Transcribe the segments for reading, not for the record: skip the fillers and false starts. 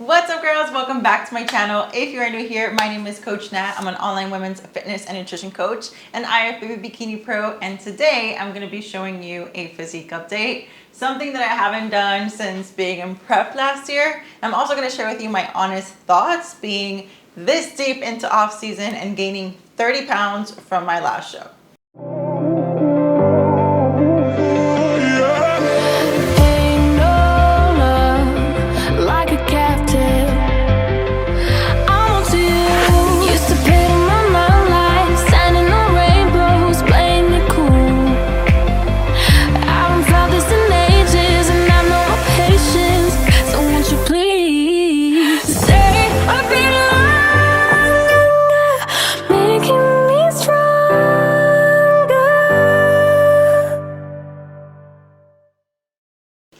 What's up, girls? Welcome back to my channel. If you are new here, my name is Coach Nat. I'm an online women's fitness and nutrition coach, and I have Baby Bikini Pro, and today I'm going to be showing you a physique update, something that I haven't done since being in prep last year. I'm also going to share with you my honest thoughts being this deep into off season and gaining 30 pounds from my last show.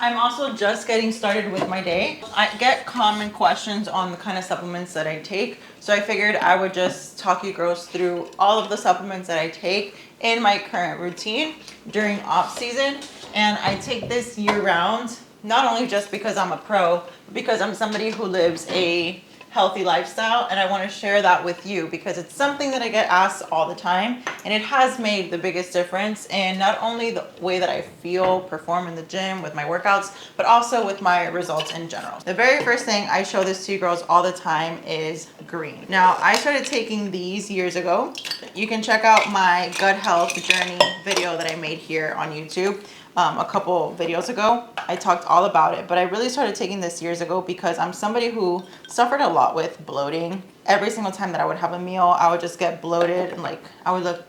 I'm also just getting started with my day. I get common questions on the kind of supplements that I take, so I figured I would just talk you girls through all of the supplements that I take in my current routine during off season. And I take this year round, not only just because I'm a pro, but because I'm somebody who lives a healthy lifestyle, and I want to share that with you because it's something that I get asked all the time, and it has made the biggest difference in not only the way that I feel, perform in the gym with my workouts, but also with my results in general. The very first thing I show this to you girls all the time is green. Now, I started taking these years ago. You can check out my gut health journey video that I made here on YouTube. A couple videos ago, I talked all about it, but I really started taking this years ago because I'm somebody who suffered a lot with bloating. Every single time that I would have a meal, I would just get bloated and like I would look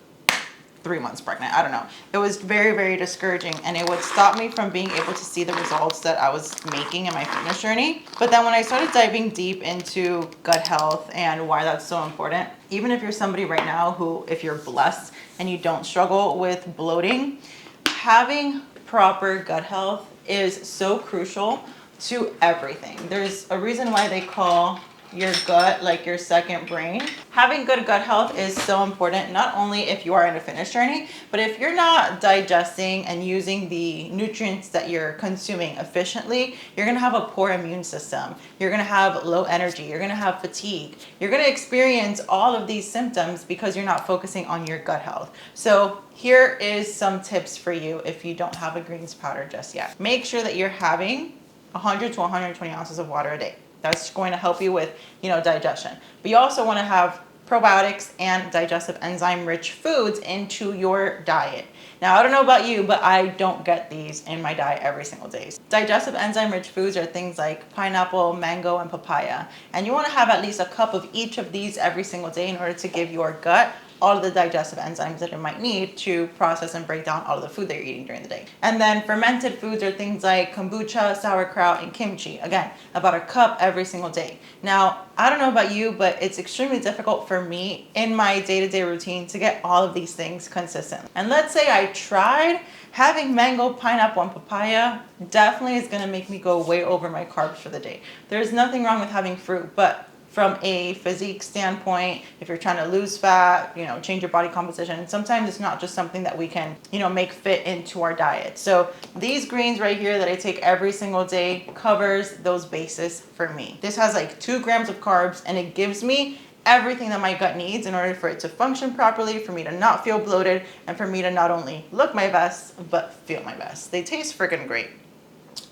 3 months pregnant. I don't know. It was very, very discouraging, and it would stop me from being able to see the results that I was making in my fitness journey. But then when I started diving deep into gut health and why that's so important, even if you're somebody right now who, if you're blessed and you don't struggle with bloating, having proper gut health is so crucial to everything. There's a reason why they call your gut like your second brain. Having good gut health is so important, not only if you are in a fitness journey, but if you're not digesting and using the nutrients that you're consuming efficiently, you're gonna have a poor immune system. You're gonna have low energy. You're gonna have fatigue. You're gonna experience all of these symptoms because you're not focusing on your gut health. So here is some tips for you if you don't have a greens powder just yet. Make sure that you're having 100 to 120 ounces of water a day. That's going to help you with, digestion. But you also want to have probiotics and digestive enzyme rich foods into your diet. Now, I don't know about you, but I don't get these in my diet every single day. Digestive enzyme rich foods are things like pineapple, mango, and papaya. And you want to have at least a cup of each of these every single day in order to give your gut all of the digestive enzymes that it might need to process and break down all of the food that you're eating during the day. And then fermented foods are things like kombucha, sauerkraut, and kimchi. Again, about a cup every single day. Now, I don't know about you, but it's extremely difficult for me in my day-to-day routine to get all of these things consistent. And let's say I tried, having mango, pineapple, and papaya definitely is gonna make me go way over my carbs for the day. There's nothing wrong with having fruit, but from a physique standpoint, if you're trying to lose fat, change your body composition, sometimes it's not just something that we can, make fit into our diet. So these greens right here that I take every single day covers those bases for me. This has like 2 grams of carbs, and it gives me everything that my gut needs in order for it to function properly, for me to not feel bloated, and for me to not only look my best, but feel my best. They taste freaking great.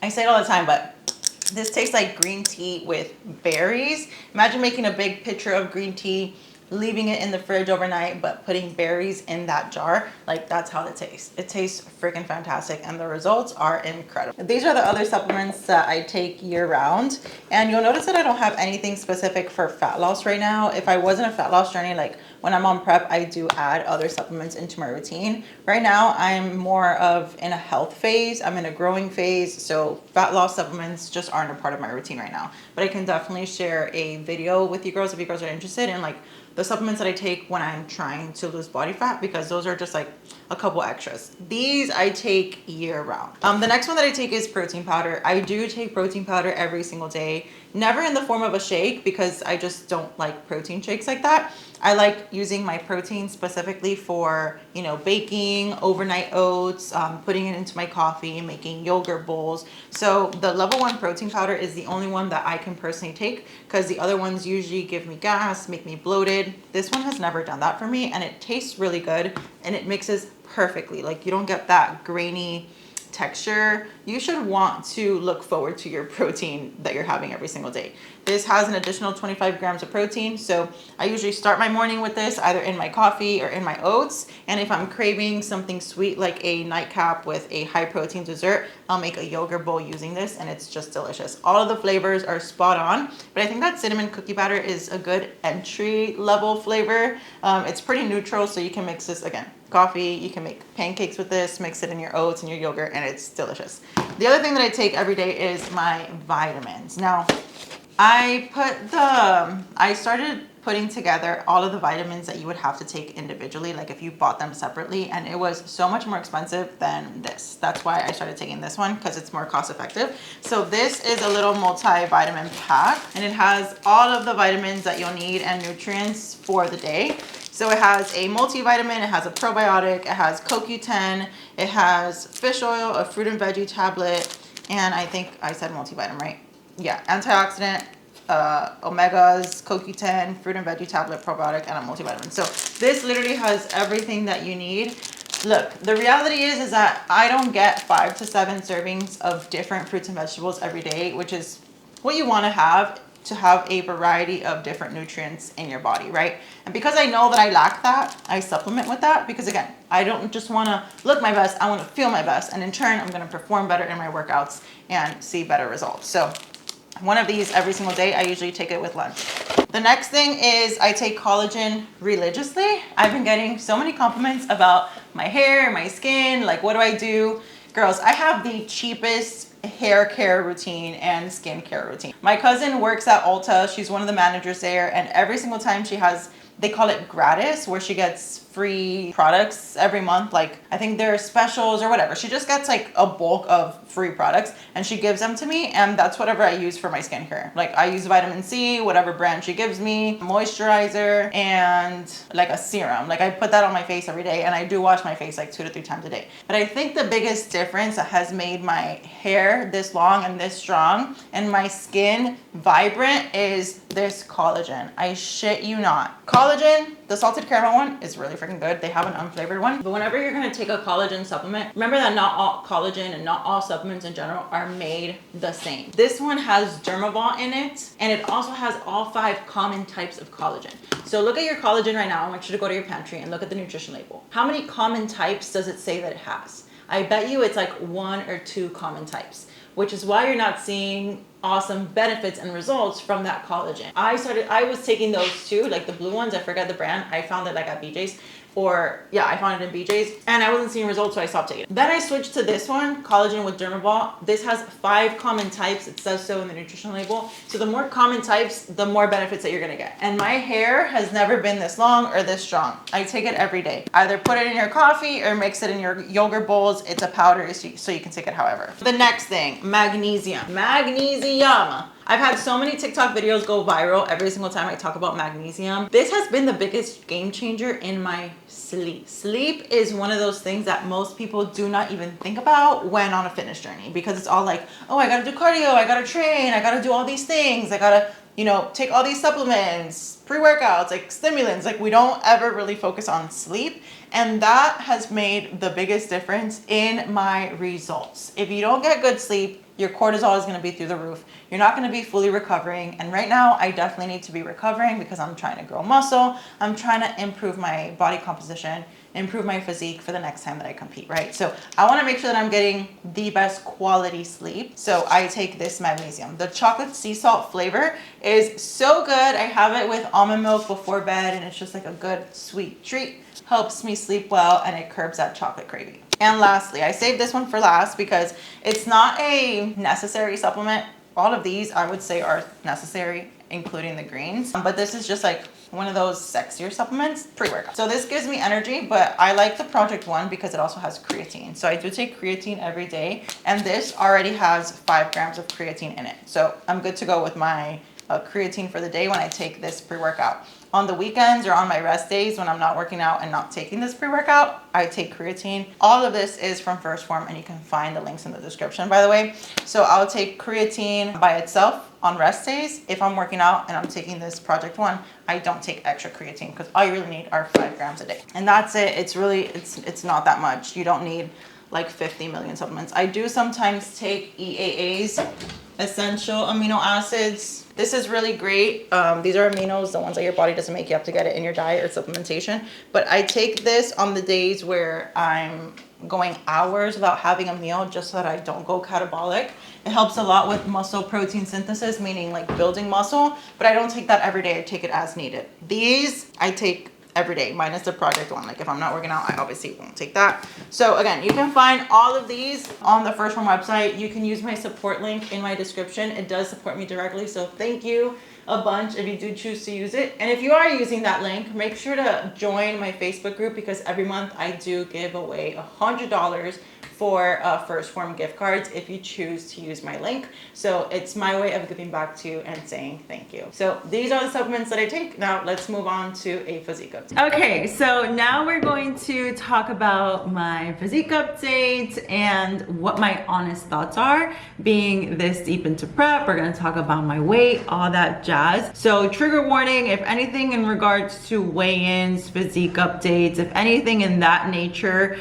I say it all the time, but this tastes like green tea with berries. Imagine making a big pitcher of green tea, leaving it in the fridge overnight, but putting berries in that jar. Like, that's how it tastes. It tastes freaking fantastic, and the results are incredible. These are the other supplements that I take year round, and you'll notice that I don't have anything specific for fat loss right now. If I was in a fat loss journey, like when I'm on prep, I do add other supplements into my routine. Right now, I'm more of in a health phase. I'm in a growing phase, so fat loss supplements just aren't a part of my routine right now. But I can definitely share a video with you girls if you girls are interested in like the supplements that I take when I'm trying to lose body fat, because those are just like a couple extras. These I take year round. The next one that I take is protein powder. I do take protein powder every single day. Never in the form of a shake because I just don't like protein shakes like that. I like using my protein specifically for, you know, baking, overnight oats, putting it into my coffee, making yogurt bowls. So the level 1 protein powder is the only one that I can personally take because the other ones usually give me gas, make me bloated. This one has never done that for me, and it tastes really good and it mixes perfectly. Like, you don't get that grainy texture. You should want to look forward to your protein that you're having every single day. This has an additional 25 grams of protein, so I usually start my morning with this either in my coffee or in my oats. And if I'm craving something sweet like a nightcap with a high protein dessert, I'll make a yogurt bowl using this, and it's just delicious. All of the flavors are spot on, but I think that cinnamon cookie batter is a good entry level flavor. It's pretty neutral, so you can mix this, again, coffee, you can make pancakes with this, mix it in your oats and your yogurt, and it's delicious. The other thing that I take every day is my vitamins. Now, I started putting together all of the vitamins that you would have to take individually, like if you bought them separately, and it was so much more expensive than this. That's why I started taking this one, because it's more cost effective. So this is a little multivitamin pack, and it has all of the vitamins that you'll need and nutrients for the day. So it has a multivitamin, it has a probiotic, it has CoQ10, it has fish oil, a fruit and veggie tablet, and I think I said multivitamin, right? Yeah, antioxidant, omegas, CoQ10, fruit and veggie tablet, probiotic, and a multivitamin. So this literally has everything that you need. Look, the reality is that I don't get 5 to 7 servings of different fruits and vegetables every day, which is what you want to have a variety of different nutrients in your body, right? And because I know that I lack that, I supplement with that, because again, I don't just want to look my best, I want to feel my best, and in turn, I'm going to perform better in my workouts and see better results. So one of these every single day. I usually take it with lunch. The next thing is I take collagen religiously. I've been getting so many compliments about my hair, my skin, like what do I do? Girls, I have the cheapest hair care routine and skin care routine. My cousin works at Ulta. She's one of the managers there, and every single time she has, they call it gratis, where she gets free products every month. Like, I think there are specials or whatever. She just gets like a bulk of free products and she gives them to me, and that's whatever I use for my skincare. Like, I use vitamin C, whatever brand she gives me, moisturizer, and like a serum. Like, I put that on my face every day, and I do wash my face like 2 to 3 times a day. But I think the biggest difference that has made my hair this long and this strong and my skin vibrant is this collagen. I shit you not. Collagen, the salted caramel one, is really freaking good. They have an unflavored one. But whenever you're gonna take a collagen supplement, remember that not all collagen and not all supplements in general are made the same. This one has Dermavant in it, and it also has all 5 common types of collagen. So look at your collagen right now. I want you to go to your pantry and look at the nutrition label. How many common types does it say that it has? I bet you it's like 1 or 2 common types, which is why you're not seeing awesome benefits and results from that collagen. I was taking those too, like the blue ones, I forget the brand. I found it like at BJ's, or yeah, I found it in BJ's, and I wasn't seeing results, so I stopped taking it. Then I switched to this one, collagen with Dermavant. This has 5 common types. It says so in the nutrition label. So the more common types, the more benefits that you're gonna get. And my hair has never been this long or this strong. I take it every day. Either put it in your coffee or mix it in your yogurt bowls. It's a powder, so you can take it however. The next thing, magnesium. Magnesium. I've had so many TikTok videos go viral every single time I talk about magnesium. This has been the biggest game changer in my sleep. Sleep is one of those things that most people do not even think about when on a fitness journey, because it's all like, oh, I gotta do cardio, I gotta train, I gotta do all these things, I gotta, you know, take all these supplements, pre-workouts, like stimulants. Like, we don't ever really focus on sleep. And that has made the biggest difference in my results. If you don't get good sleep, your cortisol is going to be through the roof. You're not going to be fully recovering. And right now, I definitely need to be recovering because I'm trying to grow muscle. I'm trying to improve my body composition, improve my physique for the next time that I compete, right? So I want to make sure that I'm getting the best quality sleep. So I take this magnesium. The chocolate sea salt flavor is so good. I have it with almond milk before bed, and it's just like a good sweet treat. Helps me sleep well, and it curbs that chocolate craving. And lastly, I saved this one for last because it's not a necessary supplement. all of these I would say are necessary, including the greens. But this is just like one of those sexier supplements, pre-workout. So this gives me energy, but I like the Project One because it also has creatine. So I do take creatine every day, and this already has 5 grams of creatine in it. So I'm good to go with my creatine for the day when I take this pre-workout. On the weekends or on my rest days when I'm not working out and not taking this pre-workout, I take creatine. All of this is from First Form, and you can find the links in the description, by the way. So I'll take creatine by itself on rest days. If I'm working out and I'm taking this Project One, I don't take extra creatine because all you really need are 5 grams a day. And that's it. It's really, it's not that much. You don't need like 50 million supplements. I do sometimes take EAAs, essential amino acids. This is really great. These are aminos, the ones that your body doesn't make. You have to get it in your diet or supplementation. But I take this on the days where I'm going hours without having a meal, just so that I don't go catabolic. It helps a lot with muscle protein synthesis, meaning like building muscle, but I don't take that every day. I take it as needed. These I take every day, minus the Project One. Like if I'm not working out, I obviously won't take that. So again, you can find all of these on the First Form website. You can use my support link in my description. It does support me directly, so thank you a bunch if you do choose to use it. And if you are using that link, make sure to join my Facebook group, because every month I do give away $100 for First Form gift cards if you choose to use my link. So it's my way of giving back to you and saying thank you. So these are the supplements that I take. Now let's move on to a physique update. Okay, so now we're going to talk about my physique update and what my honest thoughts are. Being this deep into prep, we're gonna talk about my weight, all that jazz. So trigger warning, if anything in regards to weigh-ins, physique updates, if anything in that nature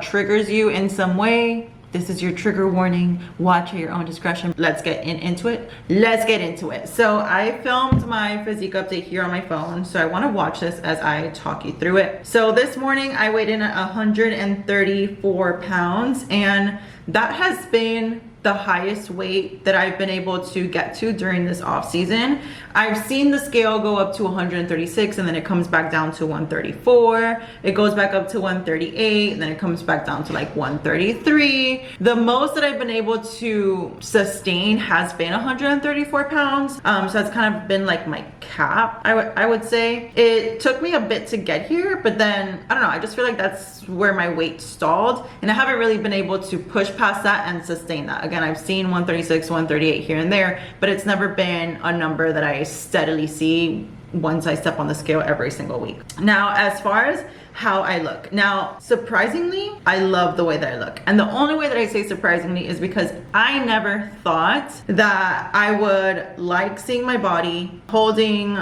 triggers you in some way, this is your trigger warning. Watch at your own discretion. Let's get into it. Let's get into it. So I filmed my physique update here on my phone, so I want to watch this as I talk you through it. So this morning I weighed in at 134 pounds, and that has been the highest weight that I've been able to get to during this off season. I've seen the scale go up to 136, and then it comes back down to 134. It goes back up to 138, and then it comes back down to like 133. The most that I've been able to sustain has been 134 pounds. So that's kind of been like my cap, I would say. It took me a bit to get here, but then I don't know, I just feel like that's where my weight stalled, and I haven't really been able to push past that and sustain that. Again, I've seen 136, 138 here and there, but it's never been a number that I steadily see once I step on the scale every single week. Now, as far as how I look, now surprisingly, I love the way that I look. And the only way that I say surprisingly is because I never thought that I would like seeing my body holding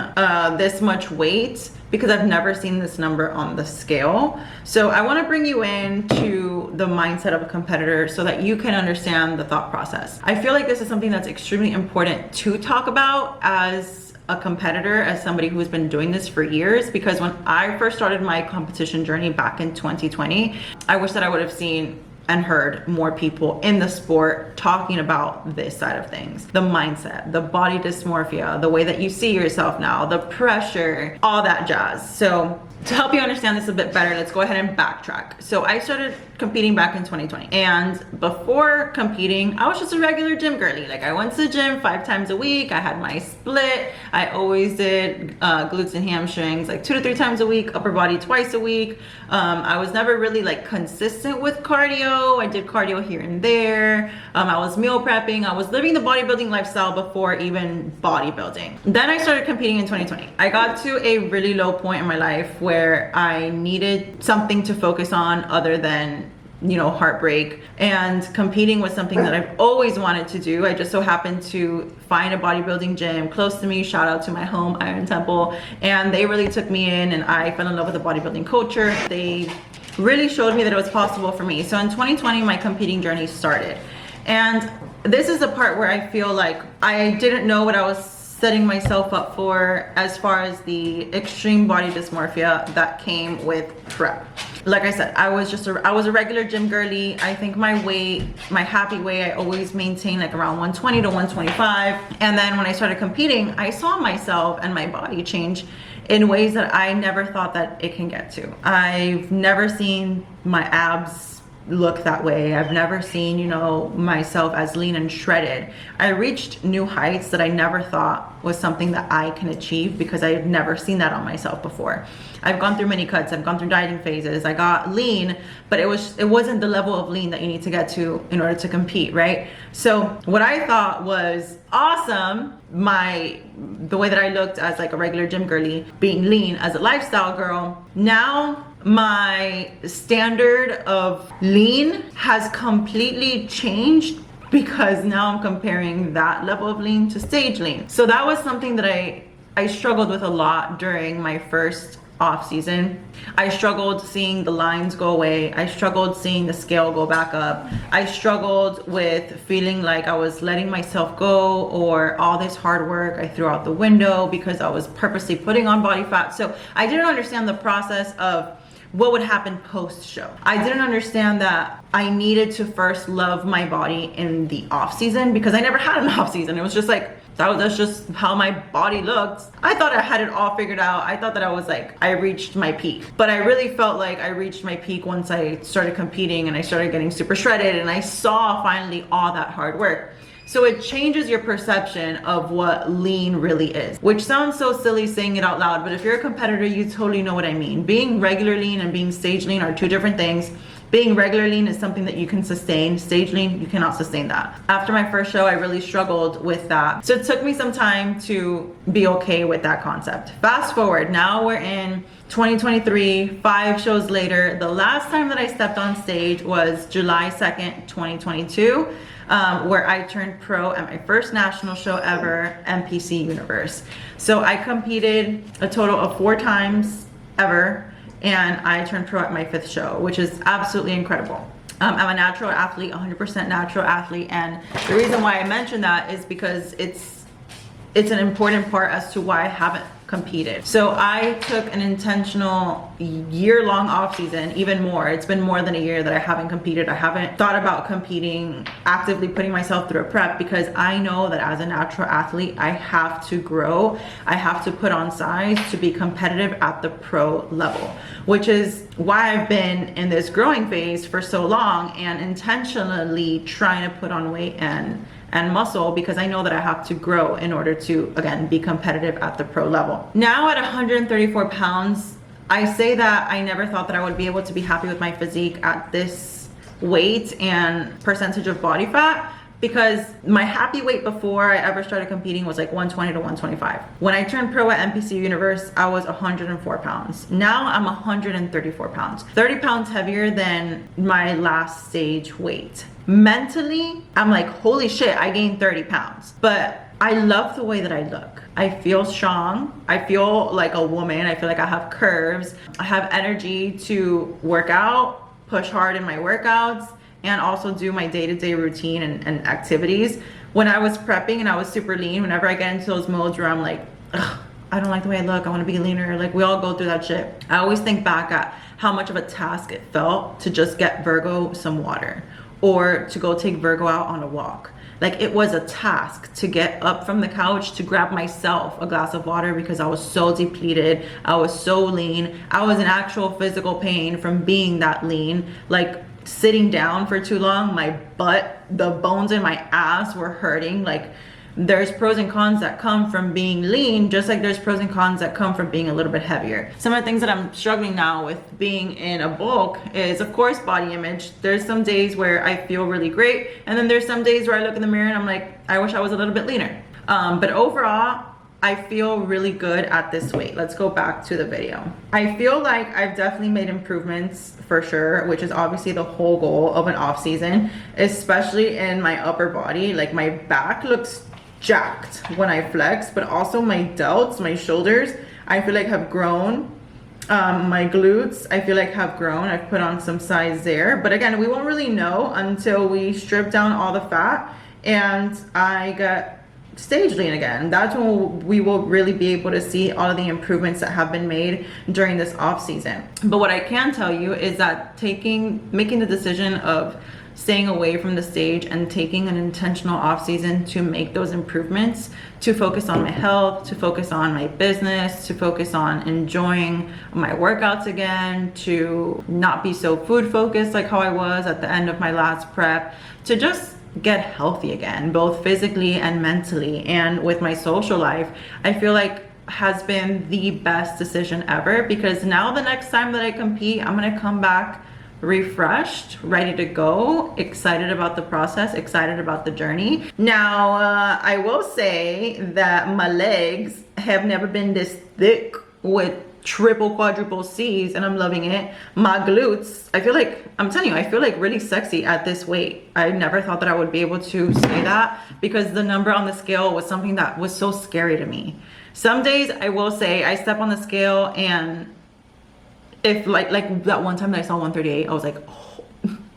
this much weight, because I've never seen this number on the scale. So I wanna bring you into the mindset of a competitor so that you can understand the thought process. I feel like this is something that's extremely important to talk about as a competitor, as somebody who's been doing this for years, because when I first started my competition journey back in 2020, I wish that I would have seen and heard more people in the sport talking about this side of things. The mindset, the body dysmorphia, the way that you see yourself now, the pressure, all that jazz. So to help you understand this a bit better, let's go ahead and backtrack. So I started competing back in 2020, and before competing, I was just a regular gym girly. Like, I went to the gym 5 times a week. I had my split. I always did glutes and hamstrings like 2 to 3 times a week, upper body twice a week. I was never really like consistent with cardio. I did cardio here and there. I was meal prepping. I was living the bodybuilding lifestyle before even bodybuilding. Then I started competing in 2020. I got to a really low point in my life where I needed something to focus on other than, you know, heartbreak, and competing was something that I've always wanted to do. I just so happened to find a bodybuilding gym close to me. Shout out to my home, Iron Temple, and they really took me in, and I fell in love with the bodybuilding culture. They really showed me that it was possible for me. So in 2020, my competing journey started, and this is the part where I feel like I didn't know what I was setting myself up for as far as the extreme body dysmorphia that came with prep. Like I said, I was a regular gym girly. I think my weight, my happy weight, I always maintained like around 120 to 125. And then when I started competing, I saw myself and my body change in ways that I never thought that it can get to. I've never seen my abs look that way. I've never seen, you know, myself as lean and shredded. I reached new heights that I never thought was something that I can achieve because I had never seen that on myself before. I've gone through many cuts, I've gone through dieting phases, I got lean, but it wasn't the level of lean that you need to get to in order to compete, right? So what I thought was awesome, the way that I looked as like a regular gym girly, being lean as a lifestyle girl, now my standard of lean has completely changed because now I'm comparing that level of lean to stage lean. So that was something that I struggled with a lot during my first off season. I struggled seeing the lines go away. I struggled seeing the scale go back up. I struggled with feeling like I was letting myself go, or all this hard work I threw out the window because I was purposely putting on body fat. So I didn't understand the process of what would happen post show. I didn't understand that I needed to first love my body in the off season because I never had an off season. It was just like, that's just how my body looked. I thought I had it all figured out. I thought that I was like, I reached my peak. But I really felt like I reached my peak once I started competing and I started getting super shredded and I saw finally all that hard work. So it changes your perception of what lean really is, which sounds so silly saying it out loud, but if you're a competitor, you totally know what I mean. Being regular lean and being stage lean are two different things. Being regular lean is something that you can sustain. Stage lean, you cannot sustain that. After my first show, I really struggled with that. So it took me some time to be okay with that concept. Fast forward, now we're in 2023, 5 shows later. The last time that I stepped on stage was July 2nd, 2022, where I turned pro at my first national show ever, NPC Universe. So I competed a total of 4 times ever, and I turned pro at my 5th show, which is absolutely incredible. I'm a natural athlete, 100% natural athlete, and the reason why I mention that is because it's an important part as to why I haven't competed. So I took an intentional year-long off season, even more. It's been more than a year that I haven't competed. I haven't thought about competing, actively putting myself through a prep, because I know that as a natural athlete, I have to grow. I have to put on size to be competitive at the pro level, which is why I've been in this growing phase for so long and intentionally trying to put on weight and muscle, because I know that I have to grow in order to, again, be competitive at the pro level. Now at 134 pounds, I say that I never thought that I would be able to be happy with my physique at this weight and percentage of body fat, because my happy weight before I ever started competing was like 120 to 125. When I turned pro at NPC Universe, I was 104 pounds. Now I'm 134 pounds, 30 pounds heavier than my last stage weight. Mentally, I'm like, holy shit, I gained 30 pounds. But I love the way that I look. I feel strong. I feel like a woman. I feel like I have curves. I have energy to work out, push hard in my workouts, and also do my day-to-day routine and activities. When I was prepping and I was super lean, whenever I get into those modes where I'm like, ugh, I don't like the way I look, I want to be leaner, like we all go through that shit. I always think back at how much of a task it felt to just get Virgo some water, or to go take Virgo out on a walk. Like, it was a task to get up from the couch to grab myself a glass of water because I was so depleted, I was so lean, I was in actual physical pain from being that lean. Like, sitting down for too long, my butt, the bones in my ass were hurting. Like, there's pros and cons that come from being lean, just like there's pros and cons that come from being a little bit heavier. Some of the things that I'm struggling now with being in a bulk is, of course, body image. There's some days where I feel really great, and then there's some days where I look in the mirror and I'm like, I wish I was a little bit leaner. But overall, I feel really good at this weight. Let's go back to the video. I feel like I've definitely made improvements for sure, which is obviously the whole goal of an off season, especially in my upper body. Like, my back looks jacked when I flex, but also my delts, my shoulders, I feel like have grown. My glutes, I feel like have grown. I've put on some size there, but again, we won't really know until we strip down all the fat and I get stage lean again. That's when we will really be able to see all of the improvements that have been made during this off season. But what I can tell you is that making the decision of staying away from the stage and taking an intentional off season to make those improvements, to focus on my health, to focus on my business, to focus on enjoying my workouts again, to not be so food focused like how I was at the end of my last prep, to just get healthy again, both physically and mentally. And with my social life, I feel like has been the best decision ever, because now the next time that I compete, I'm gonna come back refreshed, ready to go, excited about the process, excited about the journey. Now, I will say that my legs have never been this thick with triple, quadruple C's, and I'm loving it. My glutes, I feel like, I'm telling you, I feel like really sexy at this weight. I never thought that I would be able to say that, because the number on the scale was something that was so scary to me. Some days, I will say, I step on the scale and if like that one time that I saw 138, I was like, oh,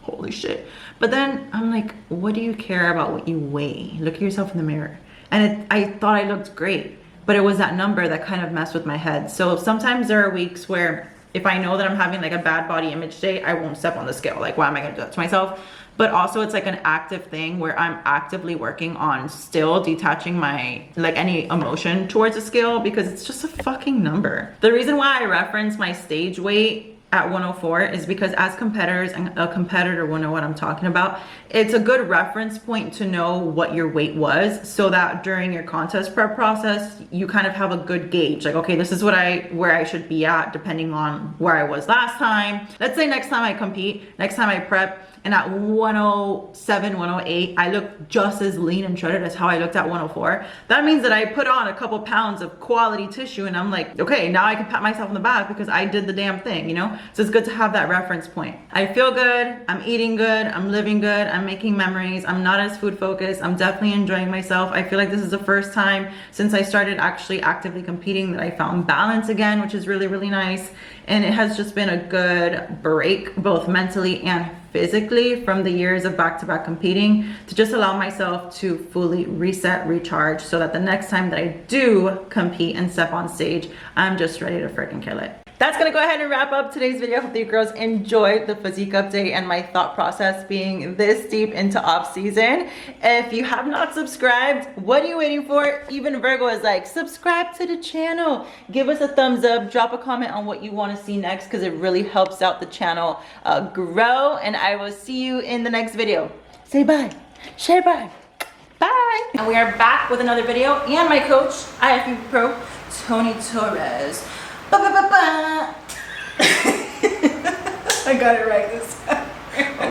holy shit. But then I'm like, what do you care about what you weigh? Look at yourself in the mirror. And I thought I looked great, but it was that number that kind of messed with my head. So sometimes there are weeks where if I know that I'm having like a bad body image day, I won't step on the scale. Like, why am I gonna do that to myself? But also it's like an active thing where I'm actively working on still detaching my, like, any emotion towards a scale, because it's just a fucking number. The reason why I reference my stage weight at 104 is because as competitors, and a competitor will know what I'm talking about, it's a good reference point to know what your weight was, so that during your contest prep process, you kind of have a good gauge. Like, okay, this is what where I should be at depending on where I was last time. Let's say next time I compete, next time I prep, and at 107, 108, I look just as lean and shredded as how I looked at 104. That means that I put on a couple pounds of quality tissue, and I'm like, okay, now I can pat myself on the back because I did the damn thing, you know? So it's good to have that reference point. I feel good, I'm eating good, I'm living good, I'm making memories, I'm not as food focused, I'm definitely enjoying myself. I feel like this is the first time since I started actually actively competing that I found balance again, which is really, really nice. And it has just been a good break, both mentally and physically, from the years of back-to-back competing, to just allow myself to fully reset, recharge, so that the next time that I do compete and step on stage, I'm just ready to freaking kill it. That's gonna go ahead and wrap up today's video. I hope that you girls enjoyed the physique update and my thought process being this deep into off season. If you have not subscribed, what are you waiting for? Even Virgo is like, subscribe to the channel. Give us a thumbs up, drop a comment on what you wanna see next, because it really helps out the channel grow. And I will see you in the next video. Say bye, say bye. Bye. And we are back with another video, and my coach, I Havent Pro, Tony Torres. Ba, ba, ba, ba. I got it right this time.